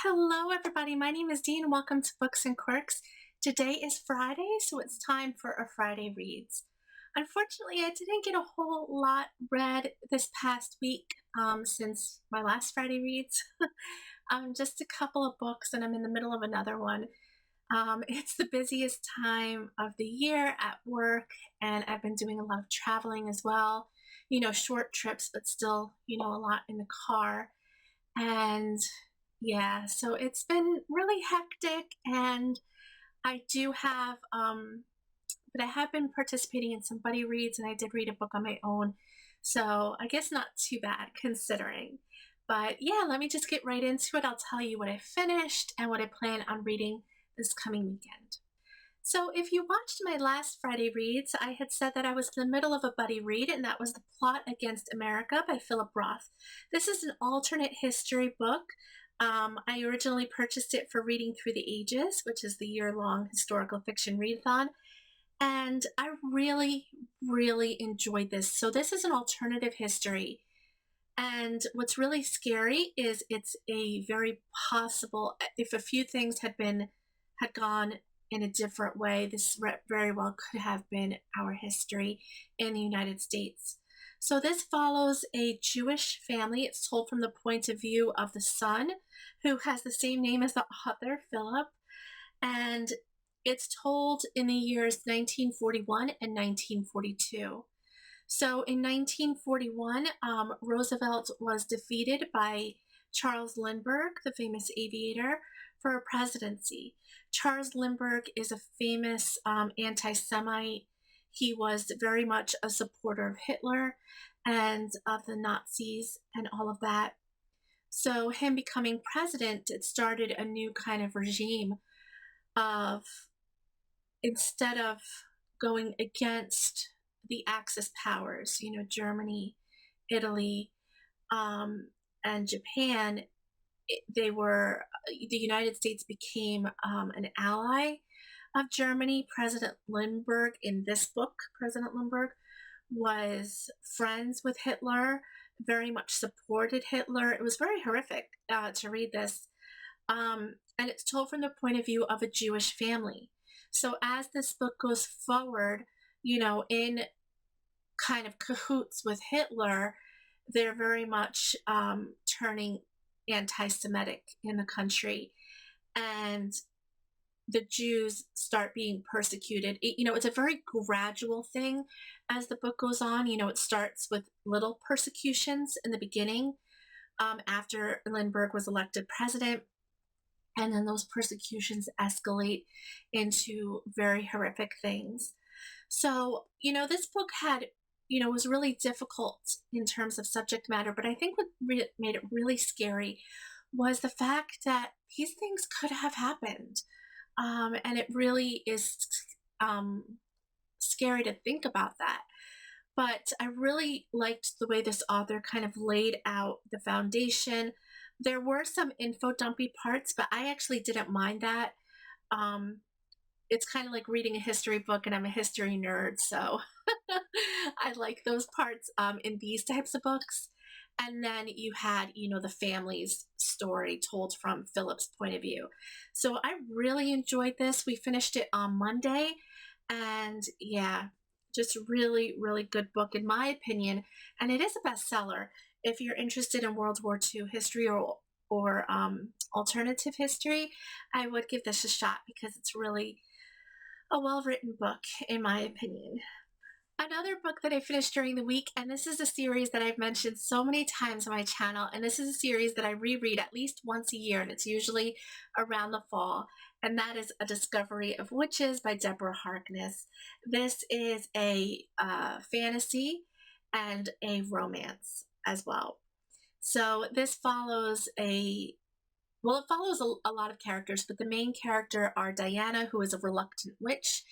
Hello, everybody. My name is Dee, and welcome to Books and Quirks. Today is Friday, so it's time for our Friday reads. Unfortunately, I didn't get a whole lot read this past week since my last Friday reads. Just a couple of books, and I'm in the middle of another one. It's the busiest time of the year at work, and I've been doing a lot of traveling as well. Short trips, but still, a lot in the car. And yeah, so it's been really hectic, and I do have, but I have been participating in some buddy reads, and I did read a book on my own, so I guess not too bad considering. But yeah, let me just get right into it. I'll tell you what I finished and what I plan on reading this coming weekend. So if you watched my last Friday reads, I had said that I was in the middle of a buddy read, and that was The Plot Against America by Philip Roth. This is an alternate history book. I originally purchased it for Reading Through the Ages, which is the year-long historical fiction readathon, and I really, really enjoyed this. So this is an alternative history, and what's really scary is it's a very possible, if a few things had gone in a different way, this very well could have been our history in the United States. So this follows a Jewish family. It's told from the point of view of the son, who has the same name as the author, Philip, and it's told in the years 1941 and 1942. So in 1941, Roosevelt was defeated by Charles Lindbergh, the famous aviator, for a presidency. Charles Lindbergh is a famous anti-Semite. He was very much a supporter of Hitler and of the Nazis and all of that. So him becoming president, it started a new kind of regime of, instead of going against the Axis powers, Germany, Italy, and Japan, the United States became an ally of Germany. President Lindbergh, in this book, President Lindbergh was friends with Hitler, very much supported Hitler. It was very horrific to read this. And it's told from the point of view of a Jewish family. So as this book goes forward, in kind of cahoots with Hitler, they're very much turning anti-Semitic in the country, and the Jews start being persecuted. It's a very gradual thing as the book goes on. It starts with little persecutions in the beginning after Lindbergh was elected president, and then those persecutions escalate into very horrific things. So, this book was really difficult in terms of subject matter, but I think what made it really scary was the fact that these things could have happened. And it really is scary to think about that. But I really liked the way this author kind of laid out the foundation. There were some info dumpy parts, but I actually didn't mind that. It's kind of like reading a history book, and I'm a history nerd, so I like those parts in these types of books. And then you had, the family's story told from Philip's point of view. So I really enjoyed this. We finished it on Monday, and yeah, just really, really good book in my opinion. And it is a bestseller. If you're interested in World War II history or alternative history, I would give this a shot because it's really a well-written book in my opinion. Another book that I finished during the week, and this is a series that I've mentioned so many times on my channel, and this is a series that I reread at least once a year, and it's usually around the fall, and that is A Discovery of Witches by Deborah Harkness. This is a fantasy and a romance as well. So this follows it follows a lot of characters, but the main character are Diana, who is a reluctant witch.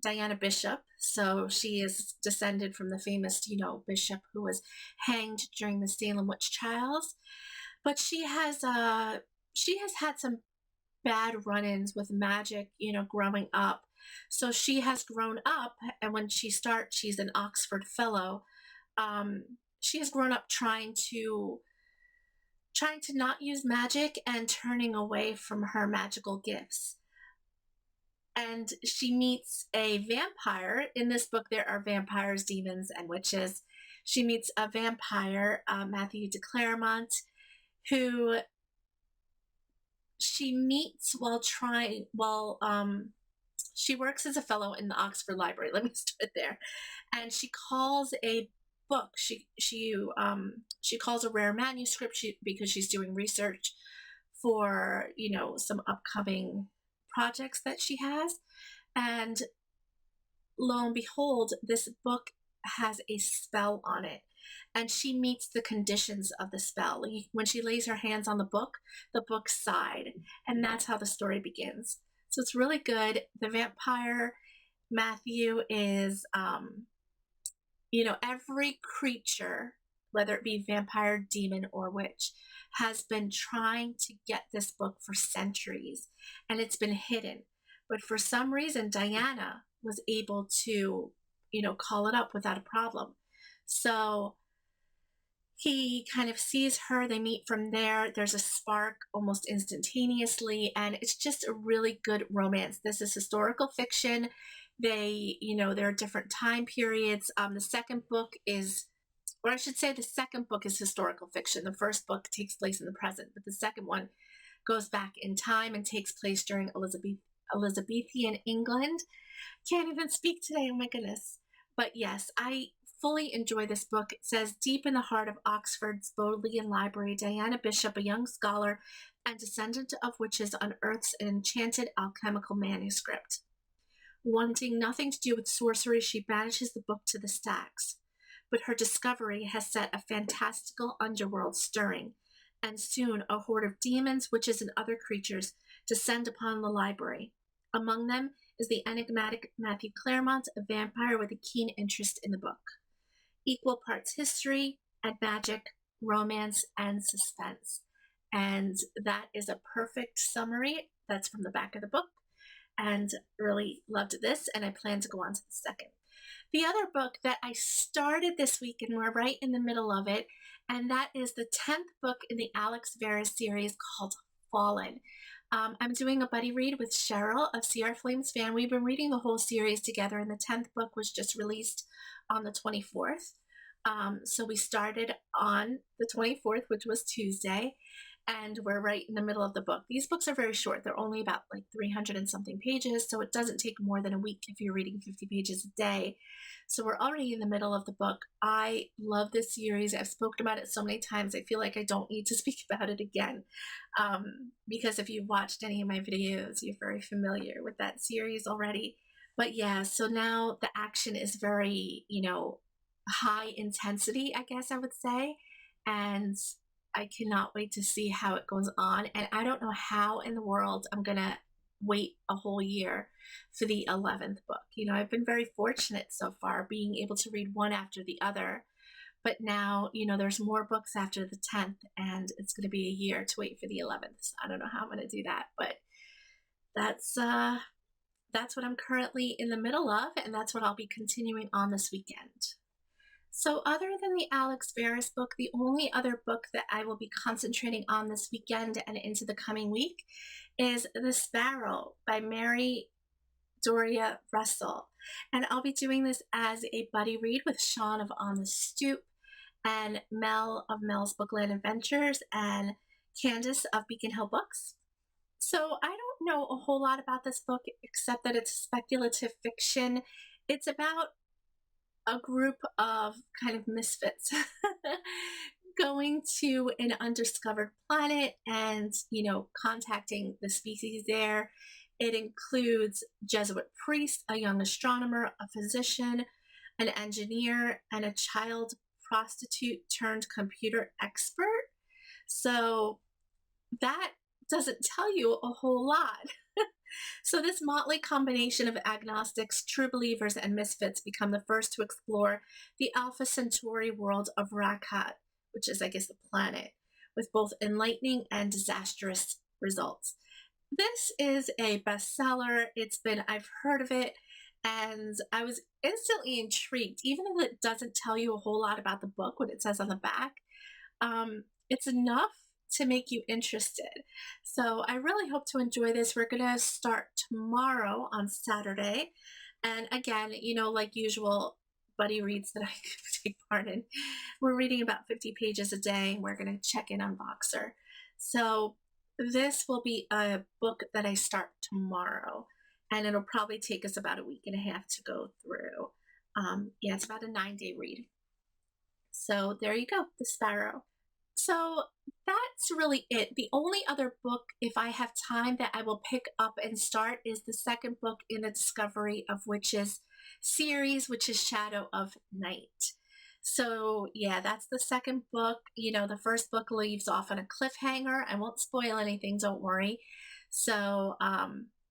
Diana Bishop, so she is descended from the famous, bishop who was hanged during the Salem witch trials. But she has had some bad run-ins with magic, growing up. So she has grown up, and when she starts, she's an Oxford Fellow. She has grown up trying to trying to not use magic and turning away from her magical gifts. And she meets a vampire. In this book, there are vampires, demons, and witches. She meets a vampire, Matthew de Claremont, who she meets while she works as a fellow in the Oxford Library. Let me start there. And she calls a book. She calls a rare manuscript because she's doing research for some upcoming projects that she has. And lo and behold, this book has a spell on it. And she meets the conditions of the spell. When she lays her hands on the book sighed. And that's how the story begins. So it's really good. The vampire, Matthew, is, every creature, whether it be vampire, demon, or witch, has been trying to get this book for centuries. And it's been hidden. But for some reason, Diana was able to, call it up without a problem. So he kind of sees her. They meet from there. There's a spark almost instantaneously, and it's just a really good romance. This is historical fiction. There are different time periods. The second book is, or I should say the second book is historical fiction. The first book takes place in the present, but the second one goes back in time and takes place during Elizabethan England. Can't even speak today, oh my goodness. But yes, I fully enjoy this book. It says, deep in the heart of Oxford's Bodleian Library, Diana Bishop, a young scholar and descendant of witches, unearths an enchanted alchemical manuscript. Wanting nothing to do with sorcery, she banishes the book to the stacks. But her discovery has set a fantastical underworld stirring, and soon a horde of demons, witches, and other creatures descend upon the library. Among them is the enigmatic Matthew Claremont, a vampire with a keen interest in the book. Equal parts history and magic, romance, and suspense. And that is a perfect summary. That's from the back of the book. And really loved this, and I plan to go on to the second. The other book that I started this week, and we're right in the middle of it, and that is the 10th book in the Alex Verus series called Fallen. I'm doing a buddy read with Cheryl of Sierra Flames Fan. We've been reading the whole series together, and the 10th book was just released on the 24th. So we started on the 24th, which was Tuesday, and we're right in the middle of the book. These books are very short. They're only about 300 and something pages, so it doesn't take more than a week if you're reading 50 pages a day. So we're already in the middle of the book. I love this series. I've spoken about it so many times. I feel like I don't need to speak about it again, because if you've watched any of my videos, you're very familiar with that series already. But yeah, so now the action is very, high intensity, I guess I would say, and I cannot wait to see how it goes on. And I don't know how in the world I'm gonna wait a whole year for the 11th book. I've been very fortunate so far, being able to read one after the other, but now there's more books after the 10th, and it's going to be a year to wait for the 11th. So I don't know how I'm going to do that, but that's what I'm currently in the middle of, and that's what I'll be continuing on this weekend. So other than the Alex Verus book, the only other book that I will be concentrating on this weekend and into the coming week is The Sparrow by Mary Doria Russell. And I'll be doing this as a buddy read with Sean of On the Stoop and Mel of Mel's Bookland Adventures and Candace of Beacon Hill Books. So I don't know a whole lot about this book except that it's speculative fiction. It's about a group of kind of misfits going to an undiscovered planet and, contacting the species there. It includes Jesuit priest, a young astronomer, a physician, an engineer, and a child prostitute turned computer expert. So that doesn't tell you a whole lot. So this motley combination of agnostics, true believers, and misfits become the first to explore the Alpha Centauri world of Rakat, which is, I guess, the planet, with both enlightening and disastrous results. This is a bestseller. I've heard of it, and I was instantly intrigued, even though it doesn't tell you a whole lot about the book, what it says on the back. It's enough to make you interested. So I really hope to enjoy this. We're going to start tomorrow on Saturday. And again, like usual, buddy reads that I take part in. We're reading about 50 pages a day. We're going to check in on Boxer. So this will be a book that I start tomorrow, and it'll probably take us about a week and a half to go through. Yeah, it's about a 9-day read. So there you go, The Sparrow. So that's really it. The only other book, if I have time, that I will pick up and start is the second book in the Discovery of Witches series, which is Shadow of Night. So yeah, that's the second book. The first book leaves off on a cliffhanger. I won't spoil anything, don't worry. So,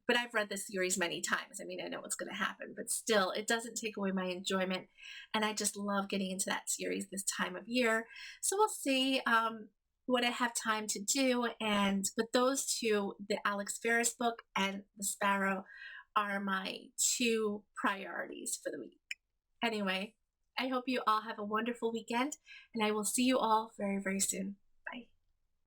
but I've read this series many times. I mean, I know what's going to happen, but still, it doesn't take away my enjoyment. And I just love getting into that series this time of year. So we'll see what I have time to do. But those two, the Alex Verus book and The Sparrow, are my two priorities for the week. Anyway, I hope you all have a wonderful weekend, and I will see you all very, very soon.